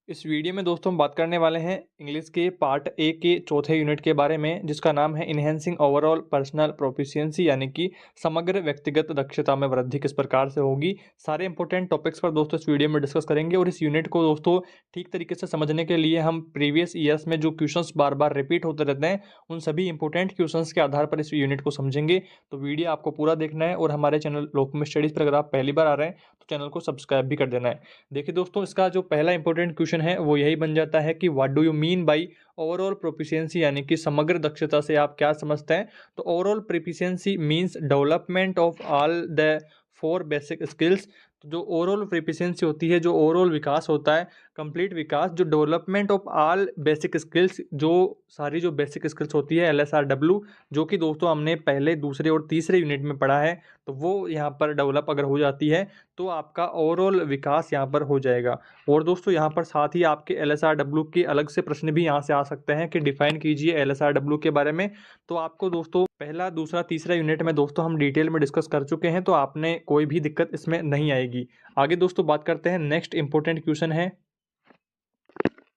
इस वीडियो में दोस्तों हम बात करने वाले हैं इंग्लिश के पार्ट ए के चौथे यूनिट के बारे में, जिसका नाम है इन्हेंसिंग ओवरऑल पर्सनल प्रोफिशिएंसी, यानी कि समग्र व्यक्तिगत दक्षता में वृद्धि किस प्रकार से होगी। सारे इंपॉर्टेंट टॉपिक्स पर दोस्तों इस वीडियो में डिस्कस करेंगे और इस यूनिट को दोस्तों ठीक तरीके से समझने के लिए हम प्रीवियस ईयर्स में जो क्वेश्चंस बार बार रिपीट होते रहते हैं उन सभी इंपॉर्टेंट क्वेश्चंस के आधार पर इस यूनिट को समझेंगे। तो वीडियो आपको पूरा देखना है और हमारे चैनल लोकमत स्टडीज पर अगर आप पहली बार आ रहे हैं तो चैनल को सब्सक्राइब भी कर देना है। देखिए दोस्तों, इसका जो पहला इंपॉर्टेंट क्वेश्चन है वो यही बन जाता है कि what do you mean by overall proficiency, यानी कि समग्र दक्षता से आप क्या समझते हैं। तो overall proficiency means development of all the four basic skills. तो जो ओवरऑल प्रोफिशिएंसी होती है, जो ओवरऑल विकास होता है, कंप्लीट विकास, जो development of all basic skills, जो सारी जो बेसिक स्किल्स होती है LSRW, जो कि दोस्तों हमने पहले दूसरे और तीसरे यूनिट में पढ़ा है। तो वो यहाँ पर डेवलप अगर हो जाती है तो आपका ओवरऑल विकास यहाँ पर हो जाएगा। और दोस्तों यहाँ पर साथ ही आपके LSRW के अलग से प्रश्न भी यहाँ से आ सकते हैं कि डिफाइन कीजिए LSRW के बारे में। तो आपको दोस्तों पहला दूसरा तीसरा यूनिट में दोस्तों हम डिटेल में डिस्कस कर चुके हैं, तो आपने कोई भी दिक्कत इसमें नहीं आएगी। आगे दोस्तों बात करते हैं, नेक्स्ट इंपॉर्टेंट क्वेश्चन है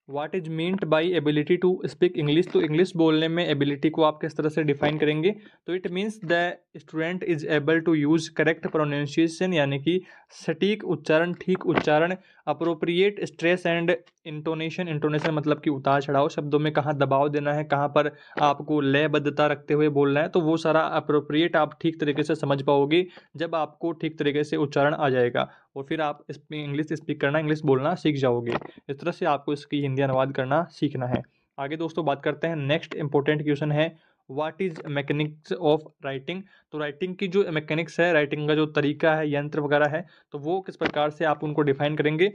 what is meant by ability to speak English. तो इंग्लिश बोलने में एबिलिटी को आप किस तरह से डिफाइन करेंगे। तो it means the student is able to use correct pronunciation, यानी कि सटीक उच्चारण, ठीक उच्चारण, appropriate stress and intonation. Intonation मतलब कि उतार चढ़ाव, शब्दों में कहाँ दबाव देना है, कहाँ पर आपको लयबद्धता रखते हुए बोलना है, तो वो सारा अप्रोप्रिएट आप ठीक तरीके से समझ पाओगे जब आपको ठीक तरीके से उच्चारण आ जाएगा और फिर आप इंग्लिश स्पीक करना, इंग्लिश बोलना सीख जाओगे। इस तरह से आपको इसकी हिंदी अनुवाद करना सीखना है। आगे दोस्तों बात करते हैं, नेक्स्ट इंपॉर्टेंट क्वेश्चन है what is mechanics of writing. तो राइटिंग की जो मैकेनिक्स है, राइटिंग का जो तरीका है, यंत्र वगैरह है, तो वो किस प्रकार से आप उनको डिफाइन करेंगे।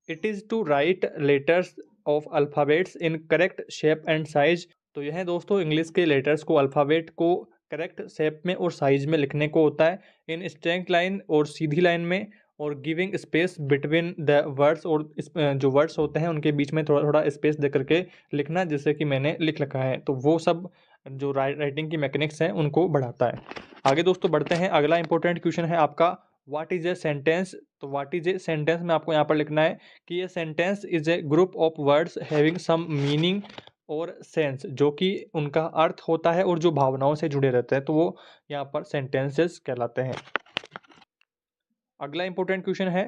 It is to write letters of alphabets in correct shape and size. तो यह दोस्तों इंग्लिश के लेटर्स को, अल्फ़ाबेट को करेक्ट शेप में और साइज में लिखने को होता है, इन स्ट्रेट लाइन और सीधी लाइन में, और giving space between the words, और जो वर्ड्स होते हैं उनके बीच में थोड़ा थोड़ा स्पेस दे करके लिखना, जैसे कि मैंने लिख रखा है। तो वो सब जो राइटिंग की मैकेनिक्स हैं उनको बढ़ाता है। आगे दोस्तों बढ़ते हैं, अगला इंपॉर्टेंट क्वेश्चन है आपका व्हाट इज ए सेंटेंस। तो व्हाट इज ए सेंटेंस में आपको यहाँ पर लिखना है कि ये sentence is a group of words having some meaning और सेंस, जो कि उनका अर्थ होता है और जो भावनाओं से जुड़े रहते हैं, तो वो यहाँ पर सेंटेंसेस कहलाते हैं। अगला इंपॉर्टेंट क्वेश्चन है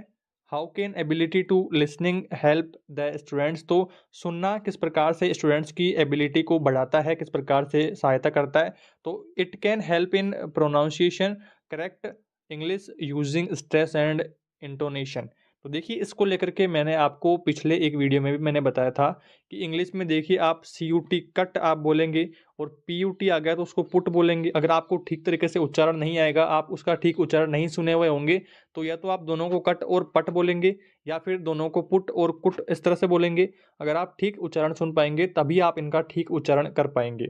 how can ability to listening help the students. तो सुनना किस प्रकार से स्टूडेंट्स की एबिलिटी को बढ़ाता है, किस प्रकार से सहायता करता है। तो it can help in pronunciation, correct English using stress and intonation. तो देखिए, इसको लेकर के मैंने आपको पिछले एक वीडियो में भी मैंने बताया था कि इंग्लिश में देखिए आप CUT कट आप बोलेंगे और PUT आ गया तो उसको पुट बोलेंगे। अगर आपको ठीक तरीके से उच्चारण नहीं आएगा, आप उसका ठीक उच्चारण नहीं सुने हुए होंगे, तो या तो आप दोनों को कट और पट बोलेंगे या फिर दोनों को पुट और कुट इस तरह से बोलेंगे। अगर आप ठीक उच्चारण सुन पाएंगे तभी आप इनका ठीक उच्चारण कर पाएंगे।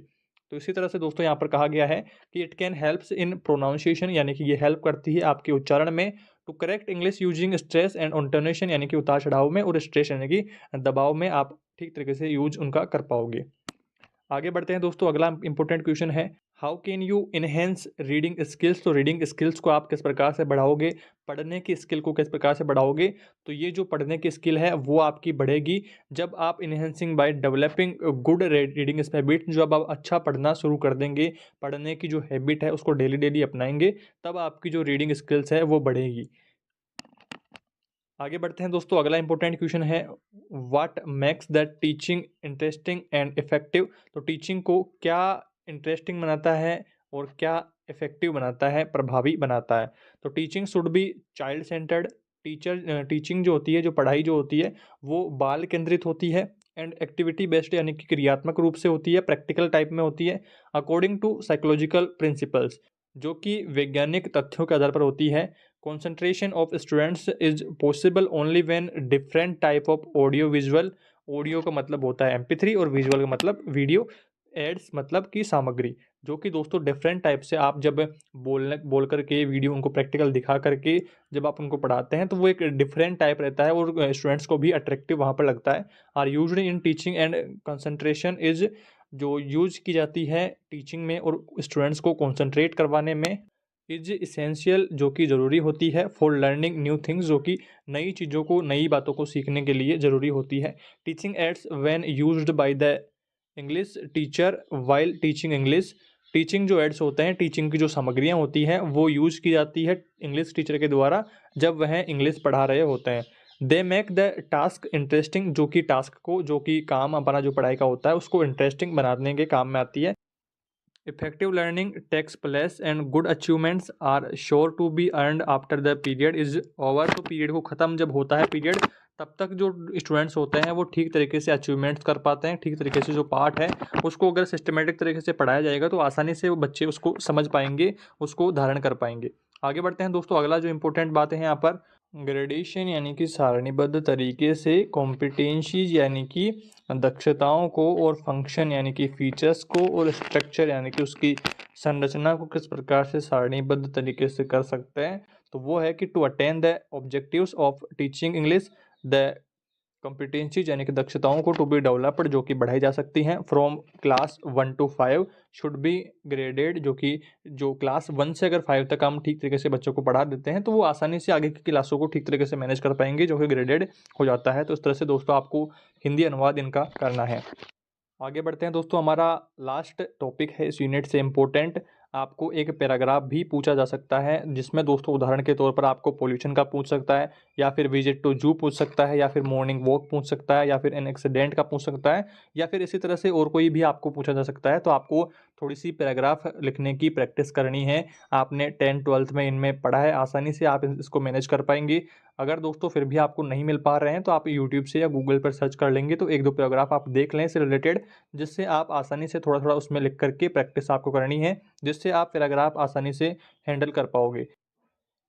तो इसी तरह से दोस्तों यहाँ पर कहा गया है कि it can helps in pronunciation, यानी कि ये हेल्प करती है आपके उच्चारण में, to correct English using stress and intonation, यानी कि उतार चढ़ाव में, और स्ट्रेस यानी कि दबाव में आप ठीक तरीके से यूज उनका कर पाओगे। आगे बढ़ते हैं दोस्तों, अगला इंपॉर्टेंट क्वेश्चन है how can you enhance reading skills. तो रीडिंग स्किल्स को आप किस प्रकार से बढ़ाओगे, पढ़ने की स्किल को किस प्रकार से बढ़ाओगे। तो ये जो पढ़ने की स्किल है वो आपकी बढ़ेगी जब आप enhancing by developing good reading habit, जब आप अच्छा पढ़ना शुरू कर देंगे, पढ़ने की जो हैबिट है उसको डेली डेली अपनाएंगे, तब आपकी जो रीडिंग स्किल्स है वो बढ़ेगी। आगे बढ़ते हैं दोस्तों, अगला इंपॉर्टेंट क्वेश्चन है what makes the teaching interesting and effective. तो टीचिंग को क्या इंटरेस्टिंग बनाता है और क्या इफेक्टिव बनाता है, प्रभावी बनाता है। तो teaching should be child centred. Teaching जो होती है, जो पढ़ाई जो होती है, वो बाल केंद्रित होती है, एंड एक्टिविटी बेस्ड, यानी कि क्रियात्मक रूप से होती है, प्रैक्टिकल टाइप में होती है, अकॉर्डिंग टू साइकोलॉजिकल प्रिंसिपल्स, जो कि वैज्ञानिक तथ्यों के आधार पर होती है। concentration of students is possible only when different type of audio visual, audio का मतलब होता है MP3 और विजुअल का मतलब वीडियो, एड्स मतलब की सामग्री, जो कि दोस्तों डिफरेंट टाइप से आप जब बोल करके वीडियो उनको प्रैक्टिकल दिखा करके जब आप उनको पढ़ाते हैं तो वो एक डिफरेंट टाइप रहता है और स्टूडेंट्स को भी अट्रैक्टिव वहाँ पर लगता है। Are used in teaching and concentration is, जो यूज की जाती है टीचिंग में और स्टूडेंट्स को कॉन्सेंट्रेट करवाने में, इज इसेंशियल जो कि ज़रूरी होती है, फॉर लर्निंग न्यू थिंग्स जो कि नई चीज़ों को नई बातों को सीखने के लिए ज़रूरी होती है। Teaching ads when used by the English teacher while teaching English. Teaching जो एड्स होते हैं, टीचिंग की जो सामग्रियाँ होती हैं वो यूज की जाती है इंग्लिश टीचर के द्वारा जब वह इंग्लिश पढ़ा रहे होते हैं। They make the task interesting जो कि टास्क को जो कि काम अपना जो पढ़ाई का होता है उसको इंटरेस्टिंग बनाने के काम में आती है। Effective learning takes place and good achievements are sure to be earned after the period is over। तो पीरियड को ख़त्म जब होता है पीरियड, तब तक जो स्टूडेंट्स होते हैं वो ठीक तरीके से अचीवमेंट्स कर पाते हैं। ठीक तरीके से जो पार्ट है उसको अगर सिस्टमेटिक तरीके से पढ़ाया जाएगा तो आसानी से वो बच्चे उसको समझ पाएंगे, उसको धारण कर पाएंगे। आगे बढ़ते हैं दोस्तों, अगला जो इम्पोर्टेंट बात है यहाँ पर ग्रेडेशन यानी कि सारणीबद्ध तरीके से कॉम्पिटेंसीज यानी कि दक्षताओं को, और फंक्शन यानी कि फीचर्स को, और स्ट्रक्चर यानी कि उसकी संरचना को किस प्रकार से सारणीबद्ध तरीके से कर सकते हैं। तो वो है कि to attain the objectives of teaching English, the competencies यानी कि दक्षताओं को टू बी डेवलप्ड जो कि बढ़ाई जा सकती हैं from class 1 to 5 should be graded, जो कि जो क्लास 1 से अगर 5 तक हम ठीक तरीके से बच्चों को पढ़ा देते हैं तो वो आसानी से आगे की क्लासों को ठीक तरीके से मैनेज कर पाएंगे जो कि ग्रेडेड हो जाता है। तो इस तरह से दोस्तों आपको हिंदी अनुवाद इनका करना है। आगे बढ़ते हैं दोस्तों, हमारा लास्ट टॉपिक है इस यूनिट से इम्पोर्टेंट। आपको एक पैराग्राफ भी पूछा जा सकता है जिसमें दोस्तों उदाहरण के तौर पर आपको पोल्यूशन का पूछ सकता है, या फिर विजिट टू जू पूछ सकता है, या फिर मॉर्निंग वॉक पूछ सकता है, या फिर एन एक्सीडेंट का पूछ सकता है, या फिर इसी तरह से और कोई भी आपको पूछा जा सकता है। तो आपको थोड़ी सी पैराग्राफ लिखने की प्रैक्टिस करनी है। आपने 10th-12th में इनमें पढ़ा है, आसानी से आप इसको मैनेज कर पाएंगे। अगर दोस्तों फिर भी आपको नहीं मिल पा रहे हैं तो आप यूट्यूब से या गूगल पर सर्च कर लेंगे, तो 1-2 पैराग्राफ आप देख लें इससे रिलेटेड, जिससे आप आसानी से थोड़ा थोड़ा उसमें लिख करके प्रैक्टिस आपको करनी है, जिससे आप पैराग्राफ आसानी से हैंडल कर पाओगे।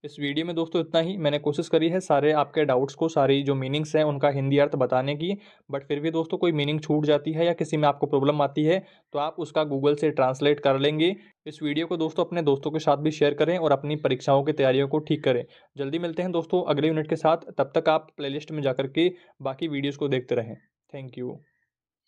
इस वीडियो में दोस्तों इतना ही। मैंने कोशिश करी है सारे आपके डाउट्स को, सारी जो मीनिंग्स हैं उनका हिंदी अर्थ बताने की, बट फिर भी दोस्तों कोई मीनिंग छूट जाती है या किसी में आपको प्रॉब्लम आती है तो आप उसका गूगल से ट्रांसलेट कर लेंगे। इस वीडियो को दोस्तों अपने दोस्तों के साथ भी शेयर करें और अपनी परीक्षाओं की तैयारियों को ठीक करें। जल्दी मिलते हैं दोस्तों अगले यूनिट के साथ, तब तक आप प्लेलिस्ट में जाकर के बाकी वीडियोज़ को देखते रहें। Thank you.